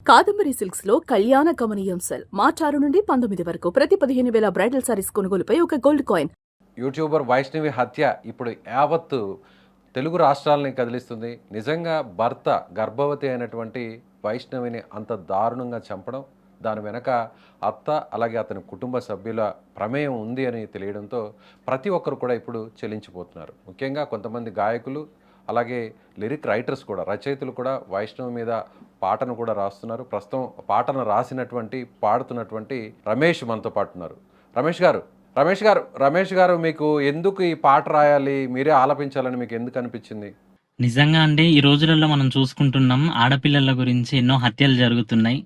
Kadambari silks లో కళ్యాణ కమనీయం సెల్ మార్చి 6 నుండి 19 వరకు ప్రతి 15,000 బ్రైడల్ సారీస్ కొనుగోలుపై ఒక గోల్డ్ కాయిన్. యూట్యూబర్ వైష్ణవి హత్య ఇప్పుడు యావత్తు తెలుగు రాష్ట్రాలని కదిలిస్తుంది. నిజంగా భర్త గర్భవతి అయినటువంటి వైష్ణవిని అంత దారుణంగా చంపడం, దాని వెనక అత్త అలాగే అతని కుటుంబ సభ్యుల ప్రమేయం ఉంది అని తెలియడంతో ప్రతి ఒక్కరు కూడా ఇప్పుడు చెల్లించిపోతున్నారు. ముఖ్యంగా కొంతమంది గాయకులు అలాగే లిరిక్ రైటర్స్ కూడా, రచయితలు కూడా వైష్ణవి మీద పాటను కూడా రాస్తున్నారు. ప్రస్తుతం పాటను రాసినటువంటి పాడుతున్నటువంటి రమేష్ మనతో పాటు ఉన్నారు. రమేష్ గారు మీకు ఎందుకు ఈ పాట రాయాలి, మీరే ఆలపించాలని మీకు ఎందుకు అనిపించింది? నిజంగా అండి. ఈ రోజులలో మనం చూసుకుంటున్నాం. ఆడపిల్లల గురించి ఎన్నో హత్యలు జరుగుతున్నాయి.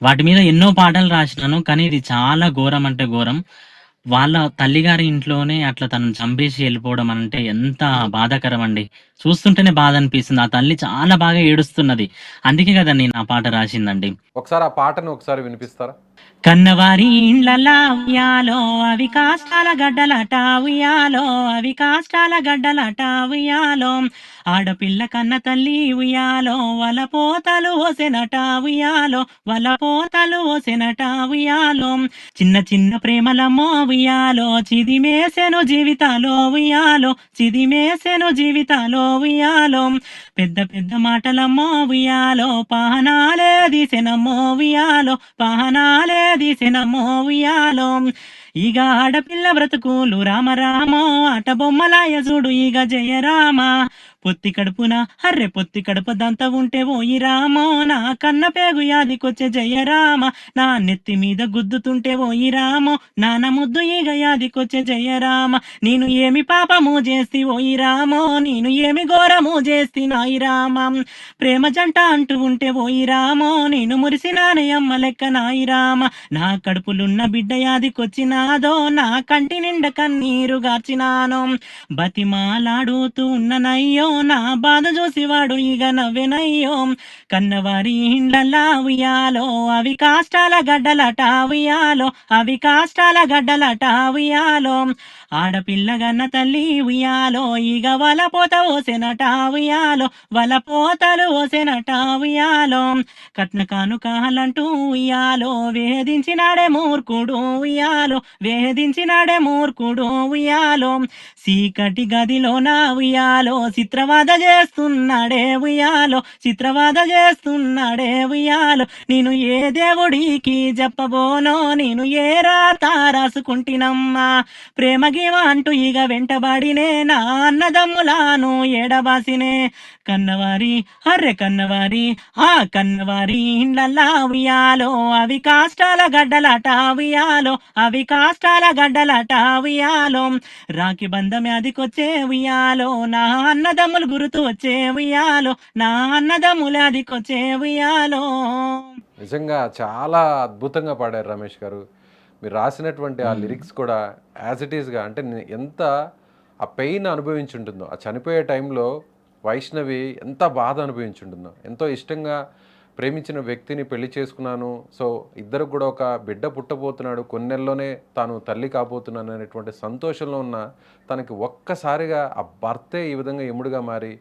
వాటి మీద ఎన్నో పాటలు రాసినాను. కానీ ఇది చాలా ఘోరం అంటే ఘోరం. వాళ్ళ తల్లిగారి ఇంట్లోనే అట్లా తనను చంపేసి వెళ్ళిపోవడం అంటే ఎంత బాధాకరం అండి. చూస్తుంటేనే బాధ అనిపిస్తుంది. ఆ తల్లి చాలా బాగా ఏడుస్తున్నది. అందుకే కదా నేను ఆ పాట రాసిందండి. ఒకసారి ఆ పాటను ఒకసారి వినిపిస్తారా? కన్నవారి ఇండ్లలా ఉయ్యాలో అవి కాష్టాల గడ్డలట ఉయ్యాలో అవి కాష్టాల గడ్డలట ఉయ్యాలో ఆడపిల్ల కన్న తల్లి ఉయ్యాలో వలపోతలు ఓసెనట ఉయ్యాలో వలపోతలు ఓసెనట ఉయ్యాలో చిన్న చిన్న ప్రేమలమ్మో ఉయ్యాలో చిదిమేసెను జీవితాలో ఉయ్యాలో చిదిమేసెను జీవితాలో ఉయ్యాలో పెద్ద పెద్ద మాటలమ్మో ఉయ్యాలో పహనాలే దిసెనమ్మో ఉయ్యాలో పహనాలే దిసెనమ్మో ఉయ్యాలో ఈగ ఆడపిల్ల బ్రతుకులు రామరామో ఆట బొమ్మలాయ చూడు ఈగ జయరామ పొత్తి కడుపున అర్రె పొత్తి కడుపదంతా ఉంటే ఓయి రామో నా కన్న పేగు యాదికొచ్చే జయరామ నా నెత్తి మీద గుద్దుతుంటే ఓయి రామో నాన్న ముద్దు ఈగ యాదికొచ్చే జయరామ నేను ఏమి పాపము చేస్తి ఓయి రామో నేను ఏమి ఘోరము చేస్తి నాయి రామ ప్రేమ జంట అంటూ ఉంటే ఓయి రామో నేను మురిసినానే అమ్మ లెక్క నాయి రామ నా కడుపులున్న బిడ్డ యాదికొచ్చినాదో నా కంటి నిండ కన్నీరు గార్చినాను బతిమాలాడుతూ ఉన్ననయ్యో నా బాధ చూసివాడు ఇక నవ్వెనయ్యో కన్నవారి ఇండ్లలా ఉయ్యాలో అవి కాష్టాల గడ్డలట ఉయ్యాలో అవి కాష్టాల గడ్డలట ఉయ్యాలో ఆడపిల్లగన్న తల్లి ఉయ్యాలో ఇక వలపోత ఓసెనట ఉయ్యాలో వలపోతలు ఓసెనట ఉయ్యాలో కట్న కానుకాలంటూ ఉయ్యాలో వేధించినాడే మూర్ఖుడు ఉయ్యాలో వేధించినాడే మూర్ఖుడు ఉయ్యాలో చీకటి గదిలో నా ఉయ్యాలో చిత్రవాద చేస్తున్నాడే ఉయ్యాలో చిత్రవాద చేస్తున్నాడే ఉయ్యాలో నేను ఏ దేవుడికి చెప్పబోనో నేను ఏ రాత రాసుకుంటినమ్మా ప్రేమ గీవ అంటూ ఇక వెంటబడినే నా అన్నదమ్ములాను ఎడబాసినే కన్నవారి అర్రె కన్నవారి ఆ కన్నవారి ఇండ్లల్లా ఉయ్యాలో అవి కాష్టాల గడ్డలట ఉయ్యాలో అవి కాష్టాల గడ్డలట ఉయ్యాలో రాఖీ బంధం అదికొచ్చే ఉయ్యాలో నా అన్నదమ్ములు గుర్తు వచ్చే ఉయ్యాలో నా అన్నదమ్ములు అదికొచ్చే ఉయ్యాలో. నిజంగా చాలా అద్భుతంగా పాడారు రమేష్ గారు. మీరు రాసినటువంటి ఆ లిరిక్స్ కూడా యాజ్ ఇట్ ఈస్గా అంటే ఎంత ఆ పెయిన్ అనుభవించుంటుందో, ఆ చనిపోయే టైంలో వైష్ణవి ఎంత బాధ అనుభవించుంటుందో, ఎంతో ఇష్టంగా ప్రేమించిన వ్యక్తిని పెళ్లి చేసుకున్నాను, సో ఇద్దరు కూడా ఒక బిడ్డ పుట్టబోతున్నాడు, కొన్ని నెలల్లోనే తాను తల్లి కాబోతున్నాను అనేటువంటి సంతోషంలో ఉన్న తనకి ఒక్కసారిగా ఆ భర్తే ఈ విధంగా ఎముడుగా మారి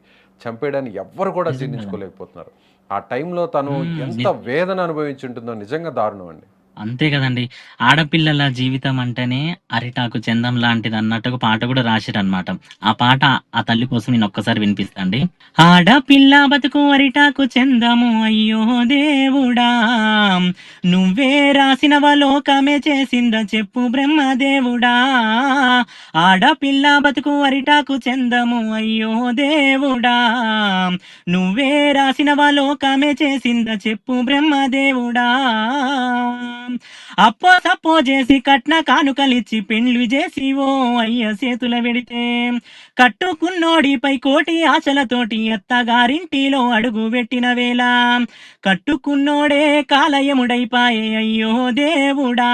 చంపేయడాన్ని ఎవ్వరు కూడా జీర్ణించుకోలేకపోతున్నారు. ఆ టైంలో తను ఎంత వేదన అనుభవించుంటుందో నిజంగా దారుణం అండి. అంతే కదండి. ఆడపిల్లల జీవితం అంటేనే అరిటాకు చందం లాంటిది అన్నట్టుగా పాట కూడా రాసిరనమాట. ఆ పాట ఆ తల్లి కోసం నేను ఒక్కసారి వినిపిస్తా అండి. ఆడపిల్ల బతుకు అరిటాకు చందము అయ్యో దేవుడా నువ్వే రాసినవ లోకమే చేసింద చెప్పు బ్రహ్మదేవుడా ఆడపిల్ల బతుకు అరిటాకు చందము అయ్యో దేవుడా నువ్వే రాసినవ లోకమే చేసింద చెప్పు బ్రహ్మదేవుడా అప్పో సప్పో చేసి కట్న కానుకలిచ్చి పెండ్లు చేసి ఓ అయ్య చేతుల వెడితే కట్టుకున్నోడిపై కోటి ఆశలతోటి అత్తగారింటిలో అడుగు పెట్టిన వేళ కట్టుకున్నోడే కాలయముడైపాయే అయ్యో దేవుడా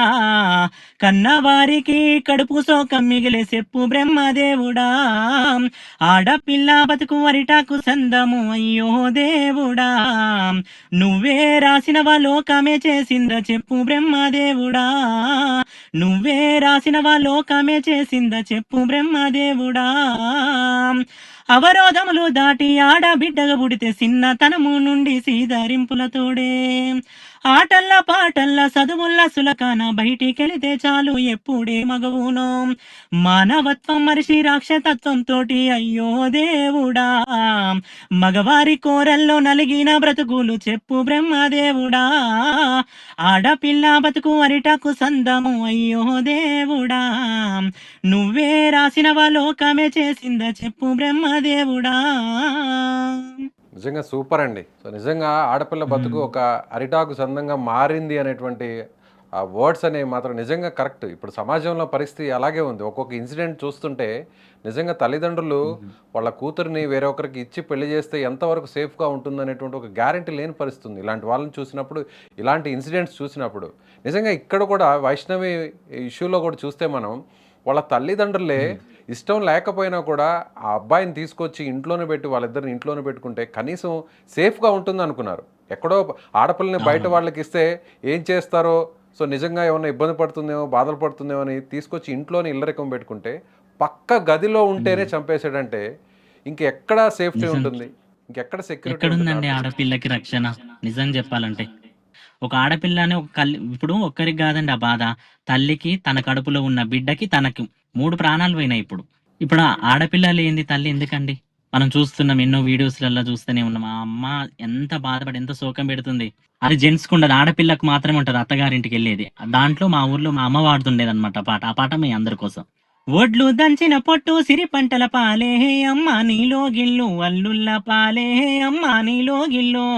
కన్నవారికి కడుపు శోకం మిగిలే చెప్పు బ్రహ్మదేవుడా ఆడపిల్ల బతుకు అరిటాకు సందము అయ్యో దేవుడా నువ్వే రాసినవ లోకమే చేసింద చెప్పు బ్రహ్మదేవుడా నువ్వే రాసినవ లోకమే చేసింద చెప్పు బ్రహ్మదేవుడా అవరోధములు దాటి ఆడబిడ్డగా పుడితే చిన్నతనము నుండి సీదరింపులతోడే ఆటల్లా పాటల్లా చదువుల్లా సులకాన బయటికెళితే చాలు ఎప్పుడే మగవునో మానవత్వం మరిచి రాక్షతత్వం తోటి అయ్యో దేవుడా మగవారి కోరల్లో నలిగిన బ్రతుకులు చెప్పు బ్రహ్మదేవుడా ఆడపిల్ల బతుకు అరిటాకు సందము అయ్యో దేవుడా నువ్వే రాసినవా లోకమే చేసిందా చెప్పు బ్రహ్మదేవుడా. నిజంగా సూపర్ అండి. సో నిజంగా ఆడపిల్ల బతుకు ఒక అరిటాకు సందంగా మారింది అనేటువంటి ఆ వర్డ్స్ అనేవి మాత్రం నిజంగా కరెక్ట్. ఇప్పుడు సమాజంలో పరిస్థితి అలాగే ఉంది. ఒక్కొక్క ఇన్సిడెంట్ చూస్తుంటే నిజంగా తల్లిదండ్రులు వాళ్ళ కూతురిని వేరే ఒకరికి ఇచ్చి పెళ్లి చేస్తే ఎంతవరకు సేఫ్గా ఉంటుందనేటువంటి ఒక గ్యారంటీ లేని పరిస్థితి ఉంది. ఇలాంటి వాళ్ళని చూసినప్పుడు, ఇలాంటి ఇన్సిడెంట్స్ చూసినప్పుడు నిజంగా ఇక్కడ కూడా వైష్ణవి ఇష్యూలో కూడా చూస్తే మనం వాళ్ళ తల్లిదండ్రులే ఇష్టం లేకపోయినా కూడా ఆ అబ్బాయిని తీసుకొచ్చి ఇంట్లోనే పెట్టి వాళ్ళిద్దరిని ఇంట్లోనే పెట్టుకుంటే కనీసం సేఫ్గా ఉంటుంది అనుకున్నారు. ఎక్కడో ఆడపిల్లని బయట వాళ్ళకి ఇస్తే ఏం చేస్తారో, సో నిజంగా ఏమైనా ఇబ్బంది పడుతుందేమో, బాధలు పడుతుందేమో అని తీసుకొచ్చి ఇంట్లోనే ఇల్లరికం పెట్టుకుంటే పక్క గదిలో ఉంటేనే చంపేసాడంటే ఇంకెక్కడ సేఫ్టీ ఉంటుంది, ఇంకెక్కడ సెక్యూరిటీ ఎక్కడుందండి ఆడపిల్లకి రక్షణ? నిజం చెప్పాలంటే ఒక ఆడపిల్లని ఇప్పుడు ఒక్కరికి కాదండి ఆ బాధ, తల్లికి, తన కడుపులో ఉన్న బిడ్డకి, తనకు 3 ప్రాణాలు పోయినాయి. ఇప్పుడు ఆ ఆడపిల్ల లేనిది తల్లి ఎందుకండి? మనం చూస్తున్నాం, ఎన్నో వీడియోస్లలో చూస్తూనే ఉన్నాం. ఆ అమ్మ ఎంత బాధపడి ఎంత శోకం పెడుతుంది. అది జెంట్స్కి ఉండదు, ఆడపిల్లకు మాత్రమే ఉంటుంది అత్తగారింటికి వెళ్ళేది. దాంట్లో మా ఊర్లో మా అమ్మ వాడుతుండేది అనమాట పాట. ఆ పాట మీ అందరి కోసం. ఒడ్లు దంచిన పొట్టు సిరి పంటల పాలే అమ్మ నీలో గిల్లు, అల్లుల్ల పాలే అమ్మ నీలో గిల్లు,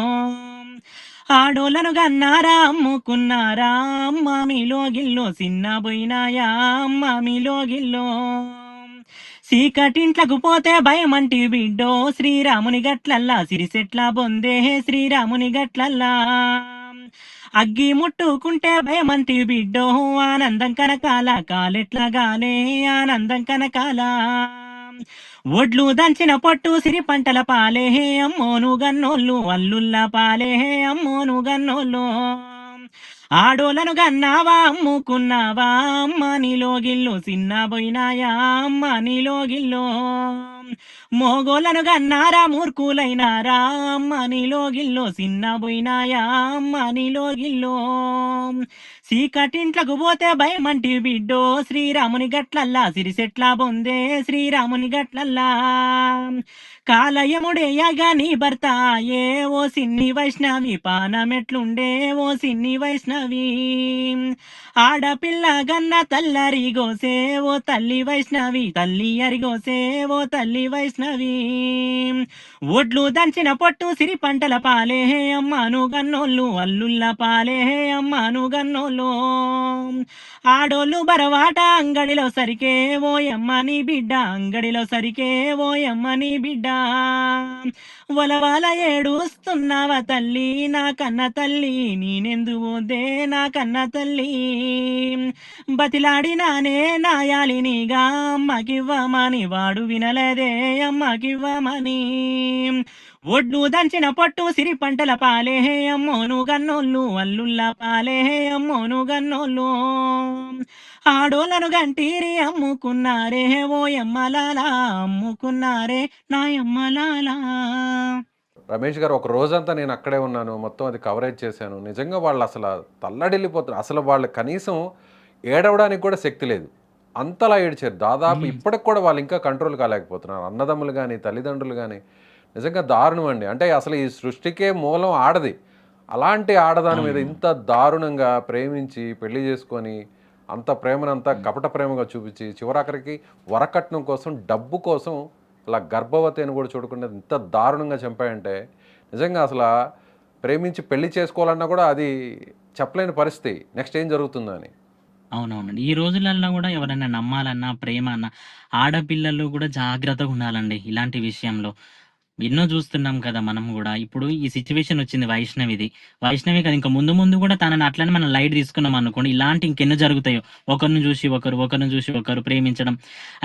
ఆడోళ్ళను గన్నారా అమ్ముకున్నారా అమ్మ మీలో గిల్లో, చిన్న పోయినాయా అమ్మ మీలో గిల్లో, చీకటింట్లకు పోతే భయమంటి బిడ్డో శ్రీరాముని గట్లల్లా, సిరిసెట్ల బొందే శ్రీరాముని గట్లల్లా, అగ్గి ముట్టుకుంటే భయమంటి బిడ్డో ఆనందం కనకాల, కాలెట్ల గాలే ఆనందం కనకాల, ఒడ్లు దంచిన పొట్టు సిరి పంటల పాలే అమ్మోను గన్నోళ్ళు, అల్లుల్ల పాలే అమ్మోను గన్నోళ్ళు, ఆడోళ్ళను గన్నావా అమ్ముకున్నావా అమ్మ నీలో గిల్లు, చిన్న పోయినాయా అమ్మ నీలో గిల్లు, మోగోళ్ళను గన్నారా మూర్ఖులైనారా అమ్మ నీలో గిల్లు, చిన్న పోయినాయా అమ్మ నీలో గిల్లు, చీకటింట్లకు పోతే భయమంటి బిడ్డో శ్రీరాముని గట్లల్లా, సిరిసెట్ల బొందే శ్రీరాముని గట్లల్లా, కాలయముడేయగా నీ భర్త ఏ ఓ సిన్ని వైష్ణవి, పానమెట్లుండే ఓ సిన్ని వైష్ణవి, ఆడపిల్ల గన్న తల్లరి గోసే ఓ తల్లి వైష్ణవి, తల్లి అరిగోసే ఓ తల్లి వైష్ణవి, ఒడ్లు దంచిన పొట్టు సిరి పంటల పాలే అమ్మను గన్నోళ్ళు, అల్లుల్ల పాలే అమ్మను గన్నోళ్ళు, ఆడోళ్ళు బరవాట అంగడిలో సరికే ఓ యమ్మని బిడ్డ, అంగడిలో సరికే ఓ యమ్మని బిడ్డ, వలవాల ఏడుస్తున్నావా తల్లి నా కన్న తల్లి, నేనెందు పోదే నా కన్న తల్లి, బతిలాడినానే నాయాలినిగా అమ్మకివ్వమని, వాడు వినలేదే అమ్మకివ్వమని, ఒడ్లు దంచిన పొట్టు సిరి పంటల పాలే అమ్మోను గన్నోళ్ళు, అల్లుల్ల పాలే అమ్మోను గన్నోళ్ళు, ఆడోళ్ళను గంటీరి అమ్ముకున్నారే ఓ యమ్మలాలా, అమ్ముకున్నారే నా యమ్మలాలా. రమేష్ గారు, ఒక రోజంతా నేను అక్కడే ఉన్నాను, మొత్తం అది కవరేజ్ చేశాను. నిజంగా వాళ్ళు అసలు తల్లడిల్లిపోతున్నారు. అసలు వాళ్ళు కనీసం ఏడవడానికి కూడా శక్తి లేదు, అంతలా ఏడ్చారు. దాదాపు ఇప్పటికి కూడా వాళ్ళు ఇంకా కంట్రోల్ కాలేకపోతున్నారు. అన్నదమ్ములు కానీ తల్లిదండ్రులు కానీ నిజంగా దారుణం అండి. అంటే అసలు ఈ సృష్టికే మూలం ఆడది, అలాంటి ఆడదాని మీద ఇంత దారుణంగా ప్రేమించి పెళ్లి చేసుకొని అంత ప్రేమనంతా కపట ప్రేమగా చూపించి చివరాఖరికి వరకట్నం కోసం, డబ్బు కోసం అలా గర్భవతి అని కూడా చూడకుండా ఇంత దారుణంగా చంపాయంటే నిజంగా అసలు ప్రేమించి పెళ్లి చేసుకోవాలన్నా కూడా అది చెప్పలేని పరిస్థితి. నెక్స్ట్ ఏం జరుగుతుందో అని. అవునవునండి. ఈ రోజులల్లో కూడా ఎవరైనా నమ్మాలన్నా, ప్రేమ అన్నా ఆడపిల్లలు కూడా జాగ్రత్తగా ఉండాలండి ఇలాంటి విషయంలో. ఎన్నో చూస్తున్నాం కదా మనం కూడా. ఇప్పుడు ఈ సిచ్యువేషన్ వచ్చింది వైష్ణవిది. వైష్ణవి కదా, ఇంకా ముందు ముందు కూడా తనని అట్లనే మనం లైట్ తీసుకున్నాం అనుకోండి, ఇలాంటి ఇంకెన్నో జరుగుతాయో. ఒకరిని చూసి ఒకరు, ఒకరిని చూసి ఒకరు ప్రేమించడం.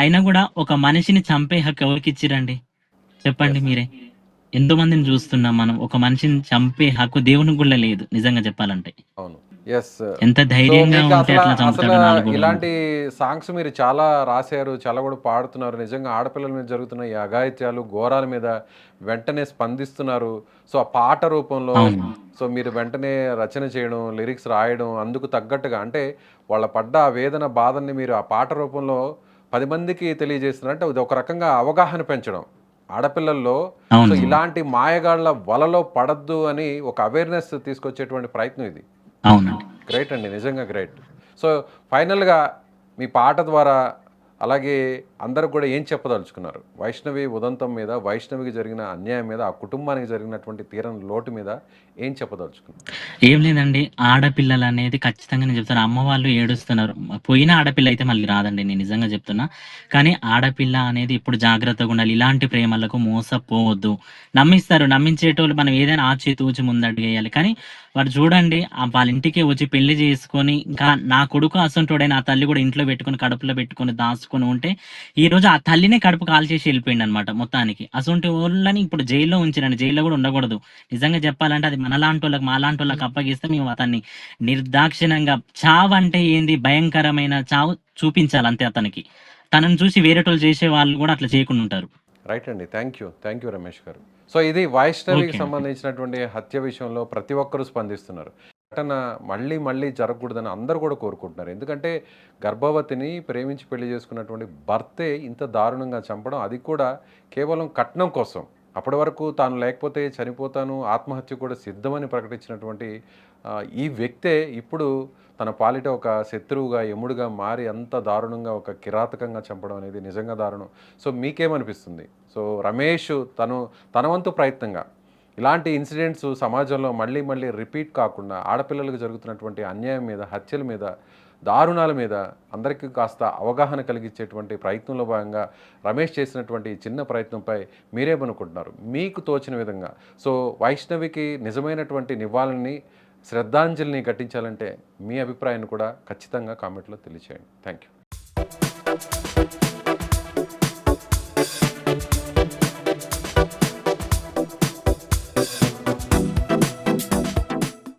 అయినా కూడా ఒక మనిషిని చంపే హక్కు ఎవరికి ఇచ్చిరండి చెప్పండి మీరే? ఎంతో మందిని చూస్తున్నాం మనం. ఒక మనిషిని చంపే హక్కు దేవునికి కూడా లేదు నిజంగా చెప్పాలంటే. అవును. ఎస్. ఎంత సో, ధైర్యంగా మీకు ఉంటే అట్లా చంపుతాడో 4 గోడల ఇలాంటి మధ్య. సాంగ్స్ మీరు చాలా రాశారు. చాలా కూడా పాడుతున్నారు. నిజంగా ఆడపిల్లల మీద జరుగుతున్న ఈ అఘాయిత్యాలు, ఘోరాల మీద వెంటనే స్పందిస్తున్నారు. సో, ఆ పాట రూపంలో అవును. సో, మీరు వెంటనే రచన చేయడం, లిరిక్స్ రాయడం, అందుకు తగ్గట్టుగా అంటే వాళ్ళ పడ్డ ఆ వేదన, బాధని మీరు ఆ పాట రూపంలో 10 మందికి తెలియజేస్తున్నారు. అంటే ఇది ఒక రకంగా అవగాహన పెంచడం. ఆడపిల్లల్లో సో, అవును. ఇలాంటి మాయగాళ్ళ వలలో పడొద్దు అని ఒక అవేర్‌నెస్ తీసుకొచ్చేటువంటి ప్రయత్నం ఇది. అవునండి. గ్రేట్ అండి. నిజంగా గ్రేట్. సో, ఫైనల్‌గా మీ పాట ద్వారా అలాగే అందరికి కూడా ఏం చెప్పదలుచుకున్నారు? వైష్ణవి ఉదంతం మీద, వైష్ణవికి జరిగిన అన్యాయం మీద, ఆ కుటుంబానికి జరిగినటువంటి తీరని లోటు మీద ఏం చెప్పదలుచుకున్నారు? ఏం లేదండి. ఆడపిల్లలనేది ఖచ్చితంగా నేను చెప్తాను. అమ్మ వాళ్ళు ఏడుస్తున్నారు. పోయిన ఆడపిల్ల అయితే మళ్ళీ రాదండి. నేను నిజంగా చెప్తున్నా. కానీ ఆడపిల్ల అనేది ఇప్పుడు జాగ్రత్తగుండాలి. ఇలాంటి ప్రేమలకు మోసపోవద్దు. నమ్మిస్తారు. నమ్మించేటోళ్ళు మనం ఏదైనా ఆచితూచి ముందడుగేయాలి. కానీ వాడు చూడండి వాళ్ళ ఇంటికే వచ్చి పెళ్లి చేసుకొని, ఇంకా నా కొడుకు అసంటోడని ఆ తల్లి కూడా ఇంట్లో పెట్టుకొని, కడుపులో పెట్టుకొని, దాసుకొని ఉంటే, ఈరోజు ఆ తల్లినే కడుపు కాల్చేసి ఎళ్ళిపోయిండనమాట మొత్తానికి. అసొంటి వోళ్ళని ఇప్పుడు జైల్‌లో ఉంచిరండి. జైల్‌లో కూడా ఉండకూడదు. నిజంగా చెప్పాలంటే అది మనలాంటోళ్ళకి, మాలాంటోళ్ళకి అప్పగిస్తే మేము అతన్ని నిర్దాక్షిణ్యంగా చావంటే ఏంది భయంకరమైన చావు చూపించాలి అంతే అతనికి. తనని చూసి వేరేటోళ్ళు చేసేవాళ్ళు కూడా అట్లా చేయకుండా ఉంటారు. రైట్ అండి. Thank you. Thank you Ramesh గారు. సో, ఇది వైష్ణవికి ఓకే అండి. సంబంధించినటువంటి హత్య విషయంలో ప్రతి ఒక్కరు స్పందిస్తున్నారు. ఘటన మళ్ళీ మళ్ళీ జరగకూడదని అందరూ కూడా కోరుకుంటున్నారు. ఎందుకంటే గర్భవతిని ప్రేమించి పెళ్లి చేసుకున్నటువంటి భర్తే ఇంత దారుణంగా చంపడం, అది కూడా కేవలం కట్నం కోసం. అప్పటి వరకు తాను లేకపోతే చనిపోతాను, ఆత్మహత్య కూడా సిద్ధమని ప్రకటించినటువంటి ఈ వ్యక్తే ఇప్పుడు తన పాలిట ఒక శత్రువుగా, యముడుగా మారి అంత దారుణంగా ఒక కిరాతకంగా చంపడం అనేది నిజంగా దారుణం. సో, మీకేమనిపిస్తుంది? సో, రమేష్ తన వంతు ప్రయత్నంగా ఇలాంటి ఇన్సిడెంట్స్ సమాజంలో మళ్ళీ మళ్ళీ రిపీట్ కాకుండా ఆడపిల్లలకు జరుగుతున్నటువంటి అన్యాయం మీద, హత్యల మీద, దారుణాల మీద అందరికీ కాస్త అవగాహన కలిగించేటువంటి ప్రయత్నంలో భాగంగా రమేష్ చేసినటువంటి ఈ చిన్న ప్రయత్నంపై మీరేమనుకుంటున్నారు? మీకు తోచిన విధంగా సో, వైష్ణవికి నిజమైనటువంటి నివాళిని, శ్రద్ధాంజలిని ఘటించాలంటే మీ అభిప్రాయాన్ని కూడా ఖచ్చితంగా కామెంట్లో తెలియచేయండి. Thank you.